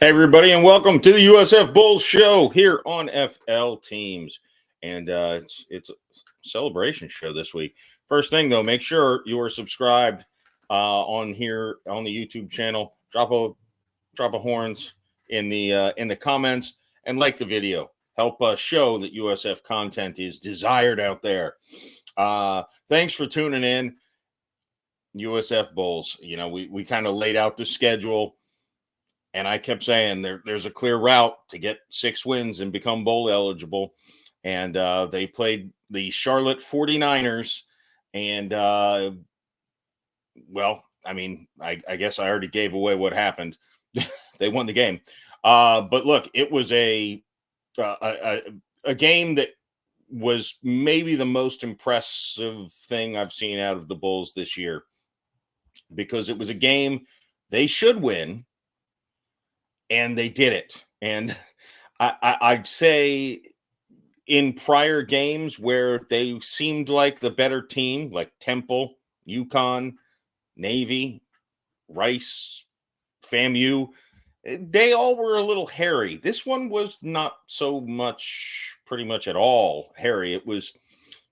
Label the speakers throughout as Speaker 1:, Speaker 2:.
Speaker 1: Hey, everybody, and welcome to the USF Bulls show here on FL Teams. And it's a celebration show this week. First thing, though, make sure you are subscribed on here on the YouTube channel. Drop a horns in the comments and like the video. Help us show that USF content is desired out there. Thanks for tuning in. USF Bulls. You know, we kind of laid out the schedule. And I kept saying there's a clear route to get 6 wins and become bowl eligible. And they played the Charlotte 49ers. And, well, I mean, I guess I already gave away what happened. They won the game. But look, it was a game that was maybe the most impressive thing I've seen out of the Bulls this year, because it was a game they should win. And they did it. And I'd say in prior games where they seemed like the better team, like Temple, UConn, Navy, Rice, FAMU, they all were a little hairy. This one was not so much, pretty much at all hairy. It was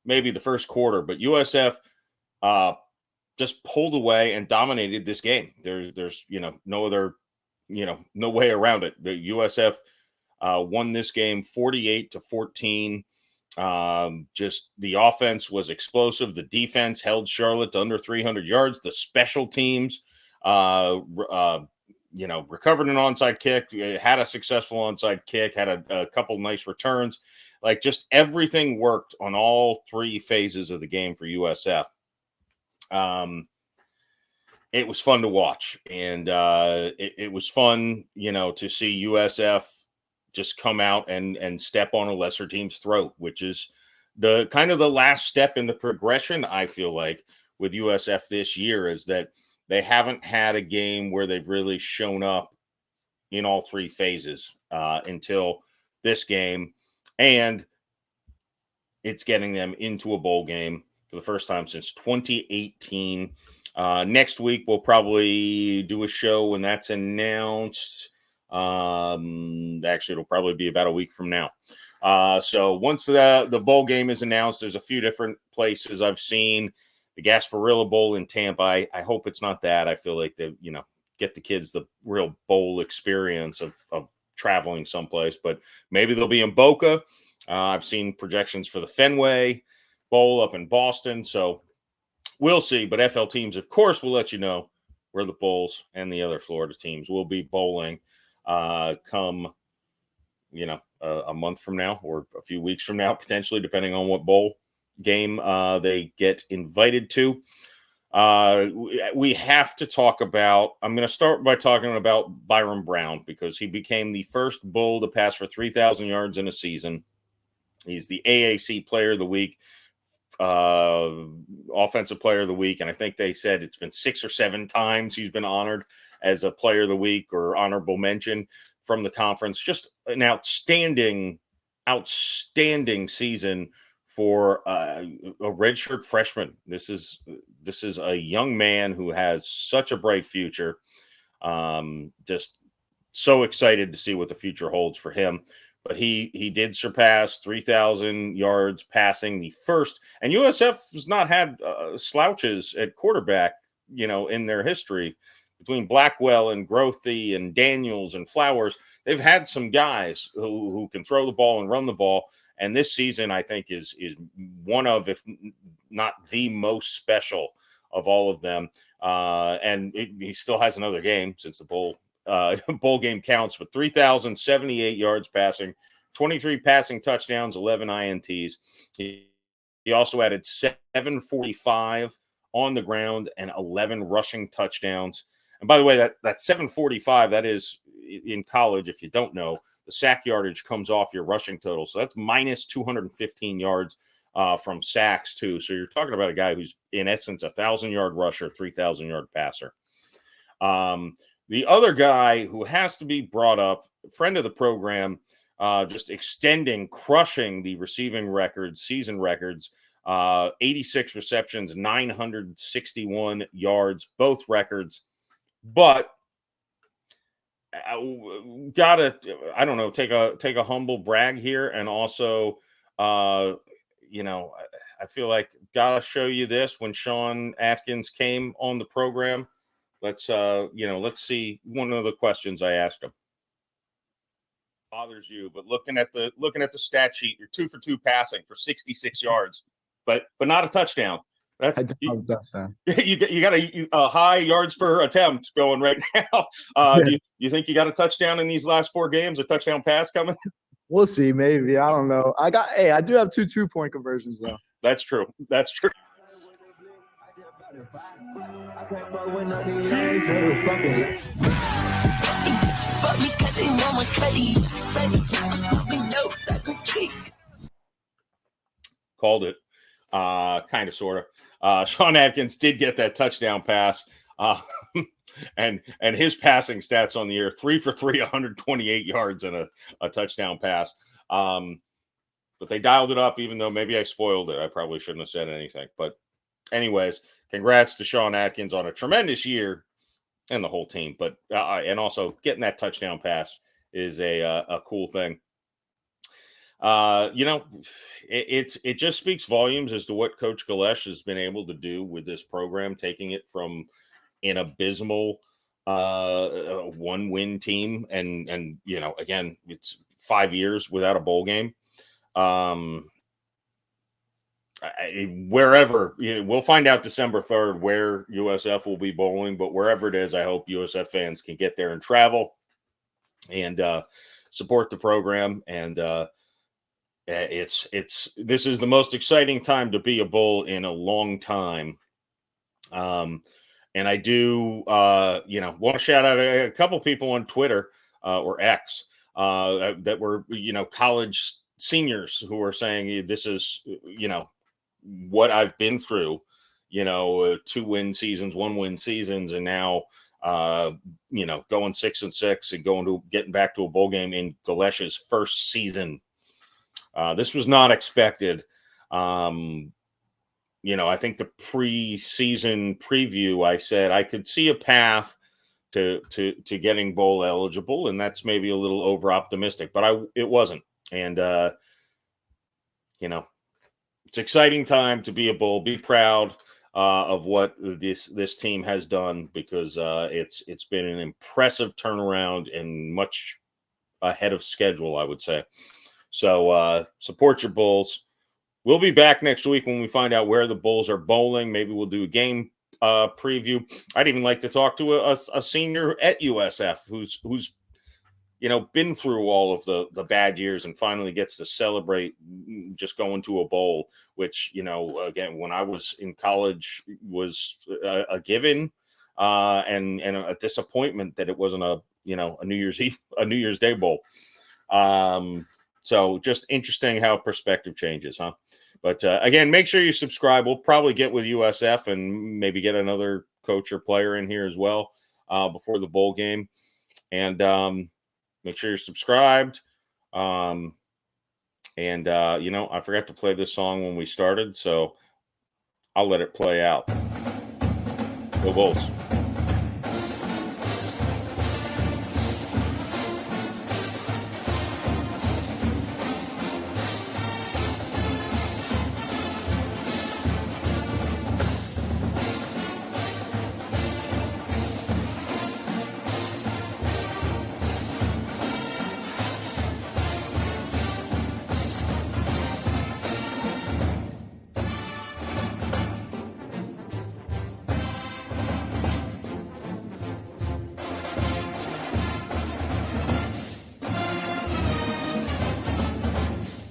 Speaker 1: maybe the first quarter, but USF just pulled away and dominated this game. There's no way around it. The USF won this game 48-14. Just the offense was explosive. The defense held Charlotte to under 300 yards. The special teams, recovered an onside kick, had a successful onside kick, had a couple nice returns. Like, just everything worked on all 3 phases of the game for USF. It was fun to watch, and it was fun, to see USF just come out and step on a lesser team's throat, which is the kind of the last step in the progression, I feel like, with USF this year, is that they haven't had a game where they've really shown up in all 3 phases until this game, and it's getting them into a bowl game for the first time since 2018. Next week, we'll probably do a show when that's announced. Actually, it'll probably be about a week from now. So once the bowl game is announced, there's a few different places I've seen. The Gasparilla Bowl in Tampa. I hope it's not that. I feel like they, get the kids the real bowl experience of traveling someplace. But maybe they'll be in Boca. I've seen projections for the Fenway Bowl up in Boston. So we'll see, but FL Teams, of course, will let you know where the Bulls and the other Florida teams will be bowling come, a month from now or a few weeks from now, potentially, depending on what bowl game they get invited to. We have to talk about, I'm going to start by talking about Byron Brown, because he became the first Bull to pass for 3,000 yards in a season. He's the AAC Player of the Week, Offensive Player of the Week, and I think they said it's been 6 or 7 times he's been honored as a Player of the Week or honorable mention from the conference. Just an outstanding season for a redshirt freshman. This is a young man who has such a bright future. Just so excited to see what the future holds for him. But he did surpass 3,000 yards passing, the first. And USF has not had slouches at quarterback, in their history. Between Blackwell and Grothy and Daniels and Flowers, they've had some guys who can throw the ball and run the ball. And this season, I think, is one of, if not the most special of all of them. And he still has another game since the bowl game counts, but 3,078 yards passing, 23 passing touchdowns, 11 INTs. He also added 745 on the ground and 11 rushing touchdowns. And by the way, that 745, that is in college, if you don't know, the sack yardage comes off your rushing total. So that's minus 215 yards from sacks too. So you're talking about a guy who's in essence a 1,000-yard rusher, 3,000-yard passer. The other guy who has to be brought up, friend of the program, just crushing the receiving records, season records, 86 receptions, 961 yards, both records. But gotta, I don't know, take a humble brag here, and also, I feel like gotta show you this. When Sean Atkins came on the program, let's see one of the questions I asked him. Bothers you, but looking at the stat sheet, you're 2 for 2 passing for 66 yards, but not a touchdown. That's you got a high yards per attempt going right now. Do you think you got a touchdown in these last 4 games? A touchdown pass coming?
Speaker 2: We'll see. Maybe. I don't know. I do have 2 2-point conversions though.
Speaker 1: That's true. That's true. Called it. Kind of, sort of. Sean Atkins did get that touchdown pass. And his passing stats on the year: 3 for 3, 128 yards and a touchdown pass. But they dialed it up, even though maybe I spoiled it. I probably shouldn't have said anything. But anyways, congrats to Sean Atkins on a tremendous year and the whole team. But and also getting that touchdown pass is a cool thing. It just speaks volumes as to what Coach Galesh has been able to do with this program, taking it from an abysmal 1-win team, and again, it's 5 years without a bowl game. Wherever, we'll find out December 3rd where USF will be bowling, but wherever it is, I hope USF fans can get there and travel and support the program. And this is the most exciting time to be a bull in a long time. And I do want to shout out a couple people on Twitter or X that were college seniors who are saying, this is what I've been through, 2-win seasons, 1-win seasons, and now going 6-6 and getting back to a bowl game in Galesh's first season. This was not expected. I think the preseason preview, I said I could see a path to getting bowl eligible, and that's maybe a little over optimistic, but it wasn't. And it's exciting time to be a bull. Be proud of what this team has done, because it's been an impressive turnaround and much ahead of schedule, I would say. So support your Bulls. We'll be back next week when we find out where the Bulls are bowling. Maybe we'll do a game preview. I'd even like to talk to a senior at USF who's been through all of the bad years and finally gets to celebrate just going to a bowl, which, again, when I was in college was a given and a disappointment that it wasn't a New Year's Day bowl. So just interesting how perspective changes, huh? But again, make sure you subscribe. We'll probably get with USF and maybe get another coach or player in here as well before the bowl game. And make sure you're subscribed. I forgot to play this song when we started, so I'll let it play out. Go Bulls.